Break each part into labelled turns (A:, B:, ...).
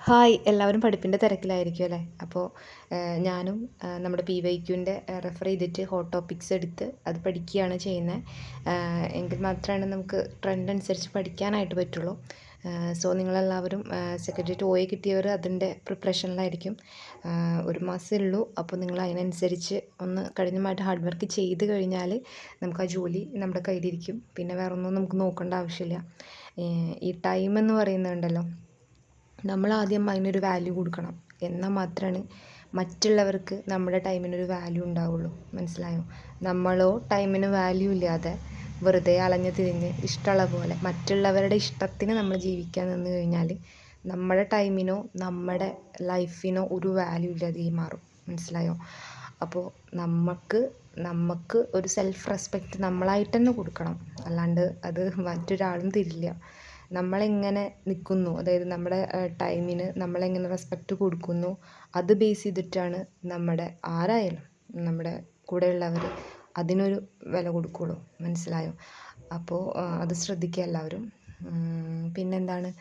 A: Hi, എല്ലാവരും പഠിപ്പിൻ്റെ തിരക്കിലായിരിക്കും അല്ലേ? അപ്പോൾ ഞാനും നമ്മുടെ PYQൻ്റെ റെഫർ ചെയ്തിട്ട് ഹോട്ട് ടോപ്പിക്സ് എടുത്ത് അത് പഠിക്കുകയാണ് ചെയ്യുന്നത്. എങ്കിൽ മാത്രമാണ് നമുക്ക് ട്രെൻഡ് അനുസരിച്ച് പഠിക്കാനായിട്ട് പറ്റുള്ളൂ. സോ നിങ്ങളെല്ലാവരും സെക്രട്ടേറിയറ്റ് OA കിട്ടിയവർ അതിൻ്റെ പ്രിപ്പറേഷനിലായിരിക്കും. ഒരു മാസമേ ഉള്ളൂ. അപ്പോൾ നിങ്ങൾ അതിനനുസരിച്ച് ഒന്ന് കഠിനമായിട്ട് ഹാർഡ് വർക്ക് ചെയ്ത് കഴിഞ്ഞാൽ നമുക്ക് ആ ജോലി നമ്മുടെ കയ്യിലിരിക്കും. പിന്നെ വേറൊന്നും നമുക്ക് നോക്കേണ്ട ആവശ്യമില്ല. ഈ ടൈം എന്ന് പറയുന്നുണ്ടല്ലോ, നമ്മളാദ്യം അതിനൊരു വാല്യൂ കൊടുക്കണം. എന്നാൽ മാത്രമാണ് മറ്റുള്ളവർക്ക് നമ്മുടെ ടൈമിനൊരു വാല്യൂ ഉണ്ടാവുള്ളൂ. മനസ്സിലായോ? നമ്മളോ ടൈമിന് വാല്യൂ ഇല്ലാതെ വെറുതെ അലഞ്ഞു തിരിഞ്ഞ് ഇഷ്ടമുള്ള പോലെ മറ്റുള്ളവരുടെ ഇഷ്ടത്തിന് നമ്മൾ ജീവിക്കാൻ നിന്ന് കഴിഞ്ഞാൽ നമ്മുടെ ടൈമിനോ നമ്മുടെ ലൈഫിനോ ഒരു വാല്യൂ ഇല്ലാതെ മാറും. മനസ്സിലായോ? അപ്പോൾ നമുക്ക് ഒരു സെൽഫ് റെസ്പെക്റ്റ് നമ്മളായിട്ട് തന്നെ കൊടുക്കണം. അല്ലാണ്ട് അത് മറ്റൊരാളും തരില്ല. നമ്മളെങ്ങനെ നിൽക്കുന്നു, അതായത് നമ്മുടെ ടൈമിന് നമ്മളെങ്ങനെ റെസ്പെക്റ്റ് കൊടുക്കുന്നു, അത് ബേസ് ചെയ്തിട്ടാണ് നമ്മുടെ ആരായാലും നമ്മുടെ കൂടെയുള്ളവർ അതിനൊരു വില കൊടുക്കുകയുള്ളൂ. മനസ്സിലായോ? അപ്പോൾ അത് ശ്രദ്ധിക്കുക എല്ലാവരും. പിന്നെന്താണ്,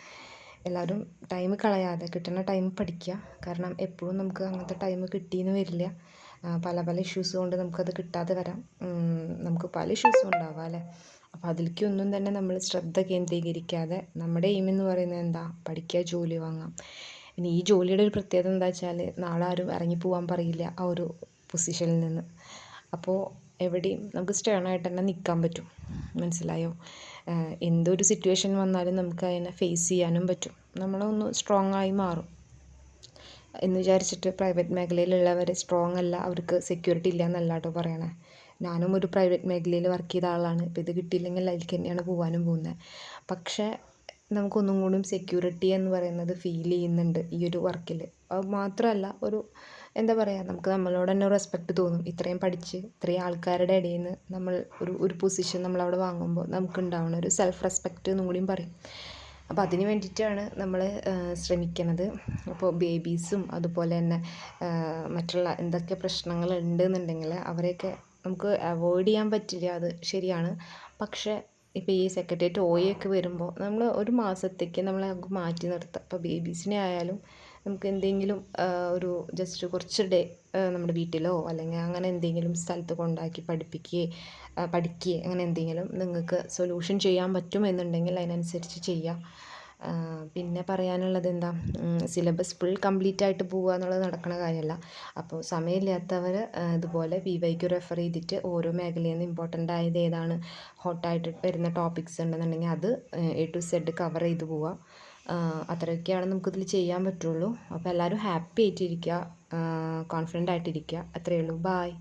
A: എല്ലാവരും ടൈം കളയാതെ കിട്ടുന്ന ടൈം പഠിക്കുക. കാരണം എപ്പോഴും നമുക്ക് അങ്ങനത്തെ ടൈം കിട്ടിയെന്ന് വരില്ല. പല പല ഇഷ്യൂസ് കൊണ്ട് നമുക്കത് കിട്ടാതെ വരാം. നമുക്ക് പല ഇഷ്യൂസും ഉണ്ടാവാം അല്ലേ? അപ്പോൾ അതിലേക്കൊന്നും തന്നെ നമ്മൾ ശ്രദ്ധ കേന്ദ്രീകരിക്കാതെ നമ്മുടെ എയിം എന്ന് പറയുന്നത് എന്താ? പഠിക്കുക, ജോലി വാങ്ങാം. ഇനി ഈ ജോലിയുടെ ഒരു പ്രത്യേകത എന്താ വെച്ചാൽ നാളെ ആരും ഇറങ്ങിപ്പോവാൻ പറയില്ല ആ ഒരു പൊസിഷനിൽ നിന്ന്. അപ്പോൾ എവിടെയും നമുക്ക് സ്റ്റേണായിട്ട് തന്നെ നിൽക്കാൻ പറ്റും. മനസ്സിലായോ? എന്തൊരു സിറ്റുവേഷൻ വന്നാലും നമുക്ക് അതിനെ ഫേസ് ചെയ്യാനും പറ്റും. നമ്മളൊന്ന് സ്ട്രോങ് ആയി മാറും. എന്ന് വിചാരിച്ചിട്ട് പ്രൈവറ്റ് മേഖലയിലുള്ളവർ സ്ട്രോങ് അല്ല, അവർക്ക് സെക്യൂരിറ്റി ഇല്ല എന്നല്ല കേട്ടോ പറയണേ. ഞാനും ഒരു പ്രൈവറ്റ് മേഖലയിൽ വർക്ക് ചെയ്ത ആളാണ്. ഇപ്പോൾ ഇത് കിട്ടിയില്ലെങ്കിൽ അതിലേക്ക് തന്നെയാണ് പോകാനും പോകുന്നത്. പക്ഷേ നമുക്കൊന്നും കൂടി സെക്യൂരിറ്റി എന്ന് പറയുന്നത് ഫീൽ ചെയ്യുന്നുണ്ട് ഈ ഒരു വർക്കിൽ. അത് മാത്രമല്ല, ഒരു എന്താ പറയുക, നമുക്ക് നമ്മളോട് തന്നെ റെസ്പെക്റ്റ് തോന്നും. ഇത്രയും പഠിച്ച് ഇത്രയും ആൾക്കാരുടെ ഇടയിൽ നിന്ന് നമ്മൾ ഒരു പൊസിഷൻ നമ്മളവിടെ വാങ്ങുമ്പോൾ നമുക്ക് ഉണ്ടാവുന്ന ഒരു സെൽഫ് റെസ്പെക്റ്റ് എന്നും കൂടിയും പറയും. അപ്പോൾ അതിന് വേണ്ടിയിട്ടാണ് നമ്മൾ ശ്രമിക്കുന്നത്. അപ്പോൾ ബേബീസും അതുപോലെ തന്നെ മറ്റുള്ള എന്തൊക്കെ പ്രശ്നങ്ങൾ ഉണ്ടെന്നുണ്ടെങ്കിൽ അവരെയൊക്കെ നമുക്ക് അവോയ്ഡ് ചെയ്യാൻ പറ്റില്ല, അത് ശരിയാണ്. പക്ഷേ ഇപ്പോൾ ഈ സെക്രട്ടേറിയറ്റ് OA ഒക്കെ വരുമ്പോൾ നമ്മൾ ഒരു മാസത്തേക്ക് നമ്മളെ മാറ്റി നിർത്താം. ഇപ്പോൾ ബേബീസിനെ ആയാലും നമുക്ക് എന്തെങ്കിലും ഒരു ജസ്റ്റ് കുറച്ച് ഡേ നമ്മുടെ വീട്ടിലോ അല്ലെങ്കിൽ അങ്ങനെ എന്തെങ്കിലും സ്ഥലത്ത് കൊണ്ടാക്കി പഠിക്കുകയോ അങ്ങനെ എന്തെങ്കിലും നിങ്ങൾക്ക് സൊല്യൂഷൻ ചെയ്യാൻ പറ്റുമെന്നുണ്ടെങ്കിൽ അതിനനുസരിച്ച് ചെയ്യാം. പിന്നെ പറയാനുള്ളത് എന്താ, സിലബസ് ഫുൾ കംപ്ലീറ്റ് ആയിട്ട് പോവുക എന്നുള്ളത് നടക്കുന്ന കാര്യമല്ല. അപ്പോൾ സമയമില്ലാത്തവർ ഇതുപോലെ PYQ റെഫർ ചെയ്തിട്ട് ഓരോ മേഖലയിൽ നിന്ന് ഇമ്പോർട്ടൻ്റ് ആയത് ഏതാണ്, ഹോട്ടായിട്ട് വരുന്ന ടോപ്പിക്സ് ഉണ്ടെന്നുണ്ടെങ്കിൽ അത് A to Z കവർ ചെയ്ത് പോവുക. അത്രയൊക്കെയാണ് നമുക്കിതിൽ ചെയ്യാൻ പറ്റുള്ളൂ. അപ്പോൾ എല്ലാവരും ഹാപ്പി ആയിട്ടിരിക്കുക, കോൺഫിഡൻ്റ് ആയിട്ടിരിക്കുക. അത്രയേ ഉള്ളൂ. ബായ്.